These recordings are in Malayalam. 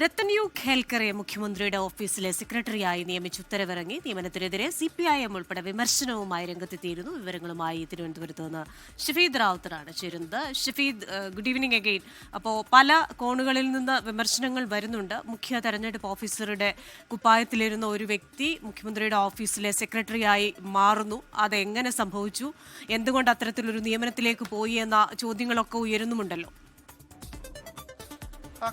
രത്തന്യു ഖേൽക്കറെ മുഖ്യമന്ത്രിയുടെ ഓഫീസിലെ സെക്രട്ടറിയായി നിയമിച്ച് ഉത്തരവിറങ്ങി. നിയമനത്തിനെതിരെ CPIM ഉൾപ്പെടെ വിമർശനവുമായി രംഗത്തെത്തിയിരുന്നു. വിവരങ്ങളുമായി തിരുവനന്തപുരത്ത് നിന്ന് ഷഫീദ് റാവുത്തറാണ് ചേരുന്നത്. Shafeed, good evening again. അപ്പോൾ പല കോണുകളിൽ നിന്ന് വിമർശനങ്ങൾ വരുന്നുണ്ട്. മുഖ്യ തെരഞ്ഞെടുപ്പ് ഓഫീസറുടെ കുപ്പായത്തിലിരുന്ന ഒരു വ്യക്തി മുഖ്യമന്ത്രിയുടെ ഓഫീസിലെ സെക്രട്ടറിയായി മാറുന്നു. അതെങ്ങനെ സംഭവിച്ചു? എന്തുകൊണ്ട് അത്തരത്തിലൊരു നിയമനത്തിലേക്ക് പോയി എന്ന ചോദ്യങ്ങളൊക്കെ ഉയരുന്നുമുണ്ടല്ലോ.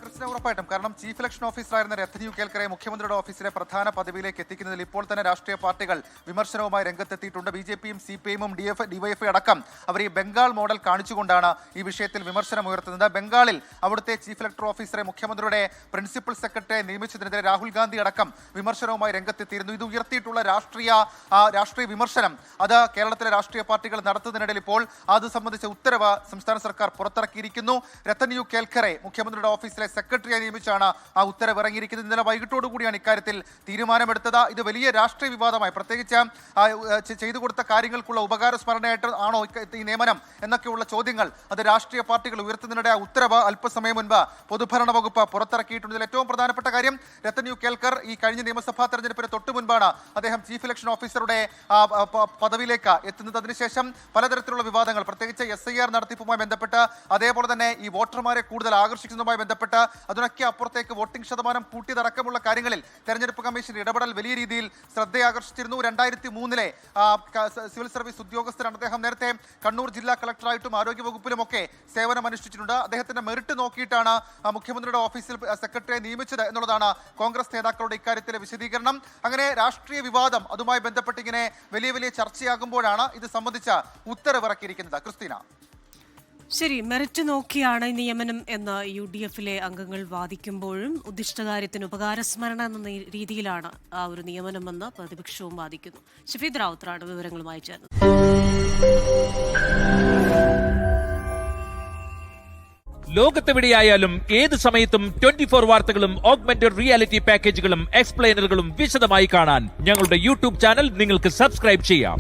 ക്രിസ്ത്യൻ, ഉറപ്പായിട്ടും. കാരണം ചീഫ് ഇലക്ഷൻ ഓഫീസറായിരുന്ന രത്തന്യു ഖേൽക്കറെ മുഖ്യമന്ത്രിയുടെ ഓഫീസിലെ പ്രധാന പദവിയിലേക്ക് എത്തിക്കുന്നതിൽ ഇപ്പോൾ തന്നെ രാഷ്ട്രീയ പാർട്ടികൾ വിമർശനവുമായി രംഗത്തെത്തിയിട്ടുണ്ട്. BJPയും CPIയും DYFI അടക്കം അവർ ഈ ബംഗാൾ മോഡൽ കാണിച്ചുകൊണ്ടാണ് ഈ വിഷയത്തിൽ വിമർശനം ഉയർത്തുന്നത്. ബംഗാളിൽ അവിടുത്തെ ചീഫ് ഇലക്ടർ ഓഫീസറെ മുഖ്യമന്ത്രിയുടെ പ്രിൻസിപ്പൽ സെക്രട്ടറിയെ നിയമിച്ചതിനെതിരെ രാഹുൽ ഗാന്ധി അടക്കം വിമർശനവുമായി രംഗത്തെത്തിയിരുന്നു. ഇത് ഉയർത്തിയിട്ടുള്ള രാഷ്ട്രീയ വിമർശനം അത് കേരളത്തിലെ രാഷ്ട്രീയ പാർട്ടികൾ നടത്തുന്നതിനിടയിൽ ഇപ്പോൾ അത് സംബന്ധിച്ച ഉത്തരവ് സംസ്ഥാന സർക്കാർ പുറത്തിറക്കിയിരിക്കുന്നു. രത്തന്യു ഖേൽക്കറെ മുഖ്യമന്ത്രിയുടെ ഓഫീസ് സെക്രട്ടറിയായി നിയമിച്ചാണ് ആ ഉത്തരവ് ഇറങ്ങിയിരിക്കുന്നത്. ഇന്നലെ വൈകിട്ടോടുകൂടിയാണ് ഇക്കാര്യത്തിൽ തീരുമാനമെടുത്തത്. ഇത് വലിയ രാഷ്ട്രീയ വിവാദമായി, പ്രത്യേകിച്ച് ചെയ്തു കൊടുത്ത കാര്യങ്ങൾക്കുള്ള ഉപകാര സ്മരണയായിട്ട് ആണോ ഈ നിയമനം എന്നൊക്കെയുള്ള ചോദ്യങ്ങൾ അത് രാഷ്ട്രീയ പാർട്ടികൾ ഉയർത്തുന്നതിനിടെ ആ ഉത്തരവ് അല്പസമയം മുൻപ് പൊതുഭരണ വകുപ്പ് പുറത്തിറക്കിയിട്ടുണ്ട്. ഇതിൽ ഏറ്റവും പ്രധാനപ്പെട്ട കാര്യം, രത്തന്യു ഖേൽക്കർ ഈ കഴിഞ്ഞ നിയമസഭാ തെരഞ്ഞെടുപ്പിന് തൊട്ടു മുൻപാണ് അദ്ദേഹം ചീഫ് ഇലക്ഷൻ ഓഫീസറുടെ പദവിയിലേക്ക് എത്തുന്നത്. അതിനുശേഷം പലതരത്തിലുള്ള വിവാദങ്ങൾ, പ്രത്യേകിച്ച് SIR നടത്തിപ്പുമായി ബന്ധപ്പെട്ട്, അതേപോലെ തന്നെ ഈ വോട്ടർമാരെ കൂടുതൽ ആകർഷിക്കുന്നതുമായി ബന്ധപ്പെട്ട്, അതിനൊക്കെ അപ്പുറത്തേക്ക് വോട്ടിംഗ് ശതമാനം കൂട്ടിയതടക്കമുള്ള കാര്യങ്ങളിൽ തെരഞ്ഞെടുപ്പ് കമ്മീഷൻ ഇടപെടൽ വലിയ രീതിയിൽ ശ്രദ്ധയാകർഷിച്ചിരുന്നു. 2003 സിവിൽ സർവീസ് ഉദ്യോഗസ്ഥരാണ് അദ്ദേഹം. നേരത്തെ കണ്ണൂർ ജില്ലാ കളക്ടറായിട്ടും ആരോഗ്യ വകുപ്പിലുമൊക്കെ സേവനം അനുഷ്ഠിച്ചിട്ടുണ്ട്. അദ്ദേഹത്തിന്റെ മെറിറ്റ് നോക്കിയിട്ടാണ് മുഖ്യമന്ത്രിയുടെ ഓഫീസിൽ സെക്രട്ടറിയെ നിയമിച്ചത് എന്നുള്ളതാണ് കോൺഗ്രസ് നേതാക്കളുടെ ഇക്കാര്യത്തിലെ വിശദീകരണം. അങ്ങനെ രാഷ്ട്രീയ വിവാദം അതുമായി ബന്ധപ്പെട്ട് ഇങ്ങനെ വലിയ ചർച്ചയാകുമ്പോഴാണ് ഇത് സംബന്ധിച്ച ഉത്തരവിറക്കിയിരിക്കുന്നത്. ക്രിസ്റ്റീന, ശരി, മെറിറ്റ് നോക്കിയാണ് നിയമനം എന്ന് UDFിലെ അംഗങ്ങൾ വാദിക്കുമ്പോഴും ഉദ്ദിഷ്ടകാര്യത്തിന് ഉപകാരസ്മരണ എന്ന രീതിയിലാണ് ആ ഒരു നിയമനമെന്ന് പ്രതിപക്ഷവും വാദിക്കുന്നു. ഷഫീദ് റാവുത്തറാണ് വിവരങ്ങളുമായി ചേർന്നത്. ലോകത്തെവിടെയായാലും ഏത് സമയത്തും 24 വാർത്തകളും ഓഗ്മെന്റഡ് റിയാലിറ്റി പാക്കേജുകളും എക്സ്പ്ലെയിനറുകളും വിശദമായി കാണാൻ ഞങ്ങളുടെ YouTube ചാനൽ നിങ്ങൾക്ക് സബ്സ്ക്രൈബ് ചെയ്യാം.